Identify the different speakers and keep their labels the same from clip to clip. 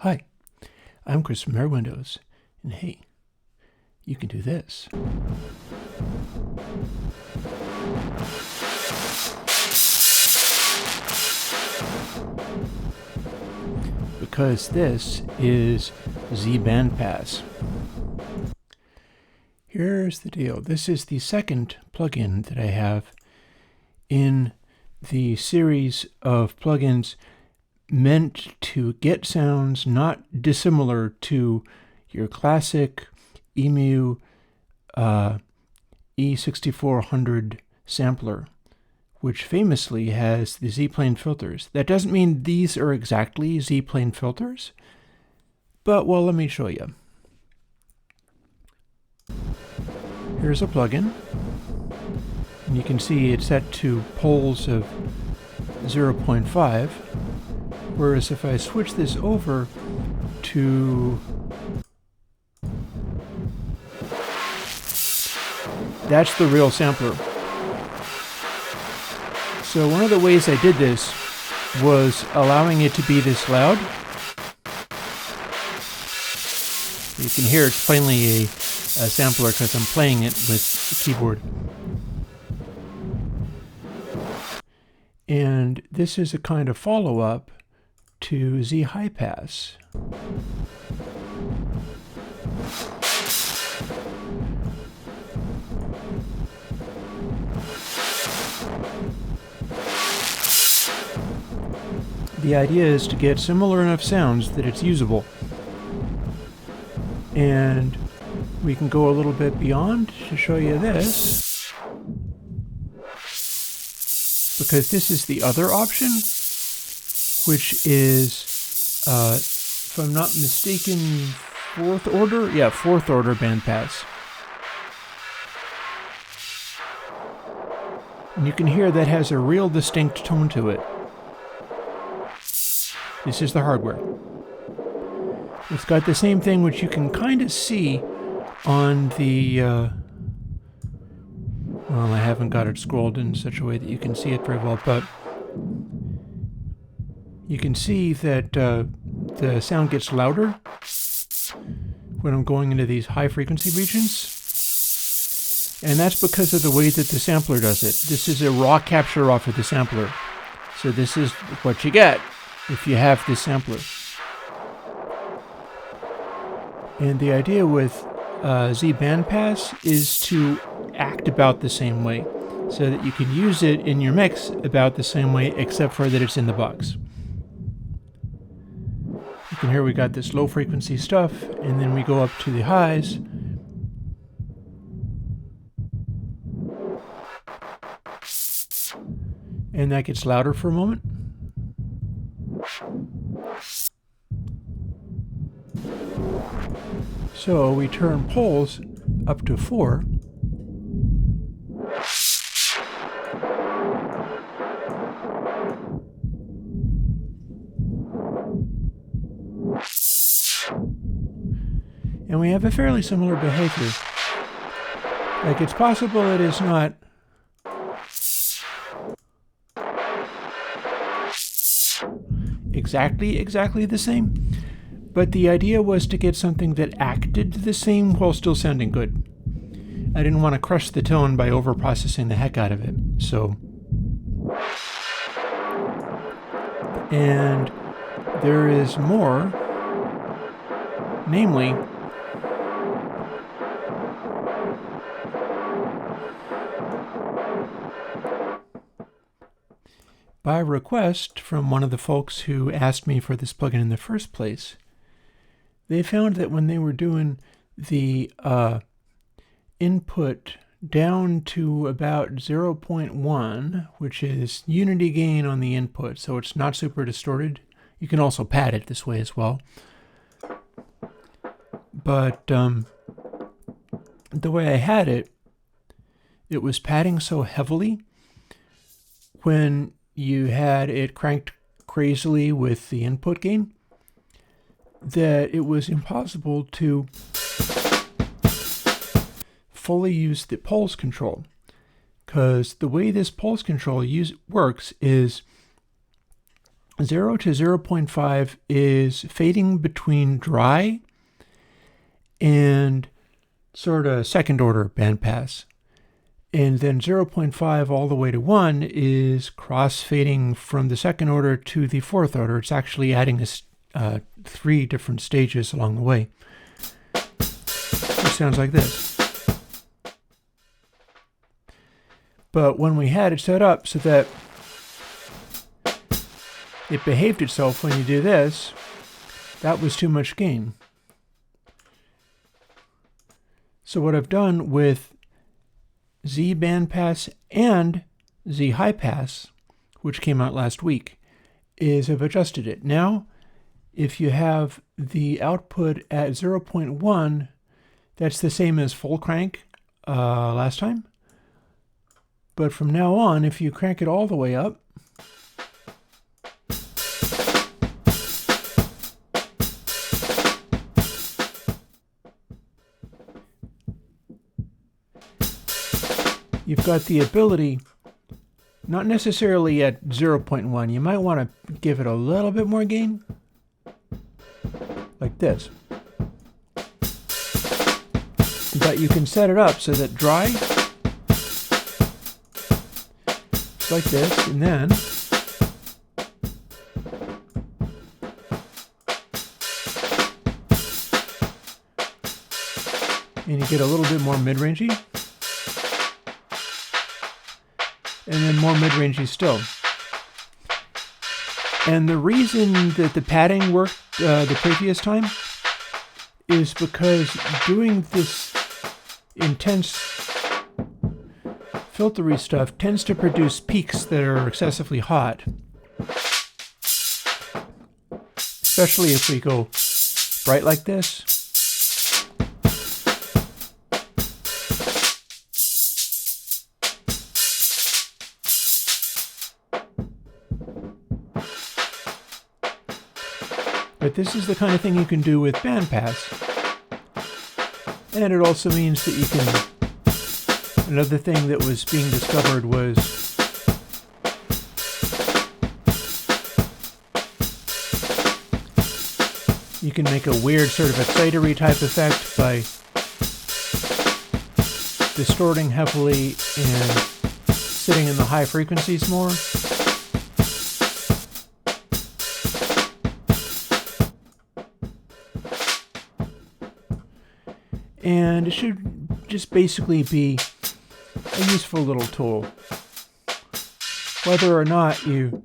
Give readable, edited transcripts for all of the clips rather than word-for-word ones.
Speaker 1: Hi, I'm Chris from Airwindows, and hey, you can do this. Because this is Z-Bandpass. Here's the deal. This is the second plugin that I have in the series of plugins meant to get sounds not dissimilar to your classic EMU E6400 sampler, which famously has the Z-plane filters. That doesn't mean these are exactly Z-plane filters, but well, let me show you. Here's a plugin, and you can see it's set to poles of 0.5. Whereas if I switch this over to, that's the real sampler. So one of the ways I did this was allowing it to be this loud. You can hear it's plainly a sampler because I'm playing it with the keyboard. And this is a kind of follow-up to ZHighpass. The idea is to get similar enough sounds that it's usable. And we can go a little bit beyond to show you this, because this is the other option, which is, if I'm not mistaken, fourth order bandpass. And you can hear that has a real distinct tone to it. This is the hardware. It's got the same thing which you can kind of see on the, well, I haven't got it scrolled in such a way that you can see it very well, but you can see that the sound gets louder when I'm going into these high frequency regions. And that's because of the way that the sampler does it. This is a raw capture off of the sampler. So this is what you get if you have this sampler. And the idea with Z-Bandpass is to act about the same way, so that you can use it in your mix about the same way, except for that it's in the box. You can hear we got this low frequency stuff, and then we go up to the highs. And that gets louder for a moment. So we turn poles up to 4. And we have a fairly similar behavior. Like, it's possible it is not exactly the same, but the idea was to get something that acted the same while still sounding good. I didn't want to crush the tone by over-processing the heck out of it. So, and there is more, namely, by request from one of the folks who asked me for this plugin in the first place, they found that when they were doing the input down to about 0.1, which is unity gain on the input, so it's not super distorted. You can also pad it this way as well. But the way I had it, it was padding so heavily when you had it cranked crazily with the input gain that it was impossible to fully use the pulse control. Because the way this pulse control works is 0 to 0.5 is fading between dry and sort of second order bandpass. And then 0.5 all the way to 1 is cross-fading from the second order to the fourth order. It's actually adding 3 different stages along the way. It sounds like this. But when we had it set up so that it behaved itself when you do this, that was too much gain. So what I've done with Z-Bandpass and Z-Highpass, which came out last week, is I've adjusted it. Now, if you have the output at 0.1, that's the same as full crank last time. But from now on, if you crank it all the way up, you've got the ability, not necessarily at 0.1, you might want to give it a little bit more gain, like this. But you can set it up so that dry, like this, and then and you get a little bit more mid-rangey, and then more mid-rangey still. And the reason that the padding worked the previous time is because doing this intense filtery stuff tends to produce peaks that are excessively hot. Especially if we go bright like this. But this is the kind of thing you can do with bandpass. And it also means that you can... Another thing that was being discovered was you can make a weird sort of excitatory type effect by distorting heavily and sitting in the high frequencies more. And it should just basically be a useful little tool. Whether or not you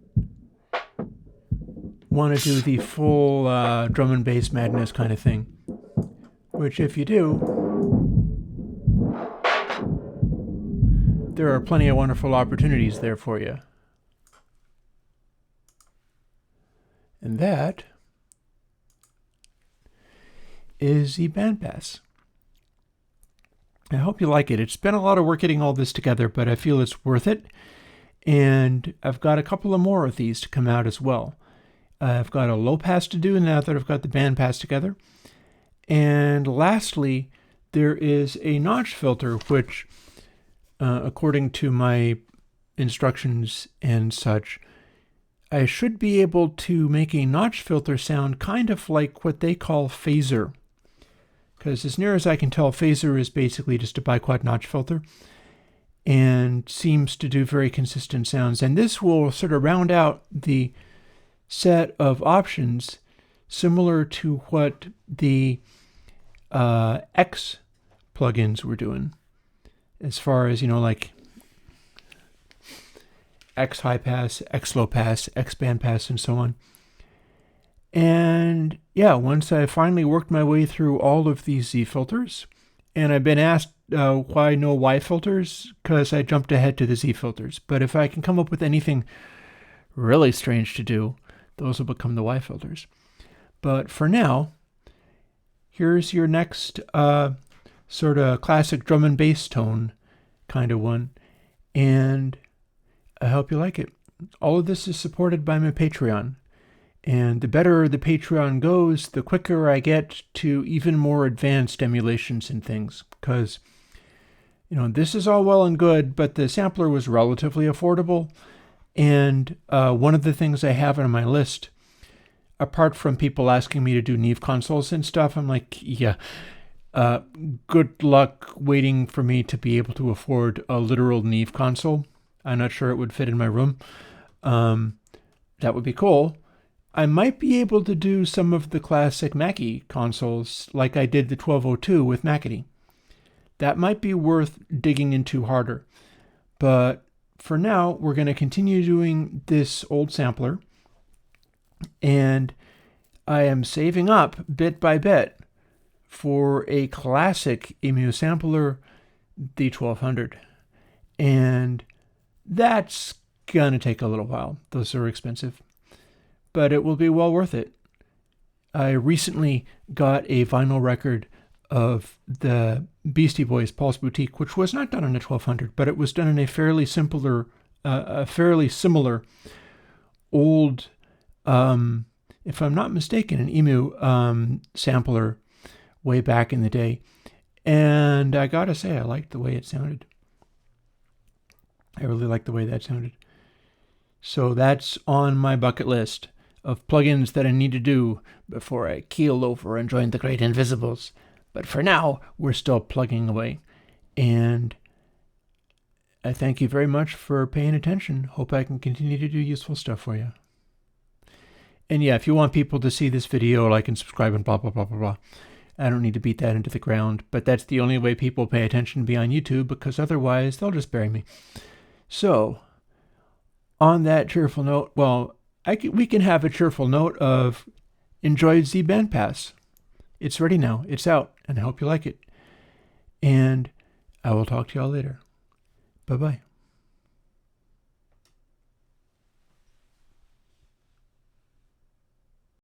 Speaker 1: want to do the full drum and bass madness kind of thing, which if you do, there are plenty of wonderful opportunities there for you. And that is Z-Bandpass. I hope you like it. It's been a lot of work getting all this together, but I feel it's worth it. And I've got a couple of more of these to come out as well. I've got a Lowpass to do now that I've got the bandpass together. And lastly, there is a notch filter, which, according to my instructions and such, I should be able to make a notch filter sound kind of like what they call phaser. Because as near as I can tell, phaser is basically just a biquad notch filter and seems to do very consistent sounds. And this will sort of round out the set of options similar to what the X plugins were doing. As far as, like ZHighpass, Lowpass, Z-Bandpass, and so on. And yeah, once I finally worked my way through all of these Z filters, and I've been asked why no Y filters, because I jumped ahead to the Z filters. But if I can come up with anything really strange to do, those will become the Y filters. But for now, here's your next sort of classic drum and bass tone kind of one. And I hope you like it. All of this is supported by my Patreon. And the better the Patreon goes, the quicker I get to even more advanced emulations and things. Because, this is all well and good, but the sampler was relatively affordable. And one of the things I have on my list, apart from people asking me to do Neve consoles and stuff, I'm like, yeah, good luck waiting for me to be able to afford a literal Neve console. I'm not sure it would fit in my room. That would be cool. I might be able to do some of the classic Mackie consoles like I did the 1202 with Mackie. That might be worth digging into harder. But for now, we're going to continue doing this old sampler. And I am saving up bit by bit for a classic EMU sampler, the 1200. And that's going to take a little while. Those are expensive. But it will be well worth it. I recently got a vinyl record of the Beastie Boys' Paul's Boutique, which was not done on a 1200, but it was done in a fairly similar old, if I'm not mistaken, an EMU sampler way back in the day. And I gotta say, I liked the way it sounded. I really liked the way that sounded. So that's on my bucket list of plugins that I need to do before I keel over and join the great invisibles. But for now, we're still plugging away. And I thank you very much for paying attention. Hope I can continue to do useful stuff for you. And yeah, if you want people to see this video, like and subscribe and blah, blah, blah, blah, blah. I don't need to beat that into the ground, but that's the only way people pay attention beyond YouTube, because otherwise they'll just bury me. So, on that cheerful note, well, we can have a cheerful note of enjoy Z-Bandpass. It's ready now. It's out, and I hope you like it. And I will talk to y'all later. Bye-bye.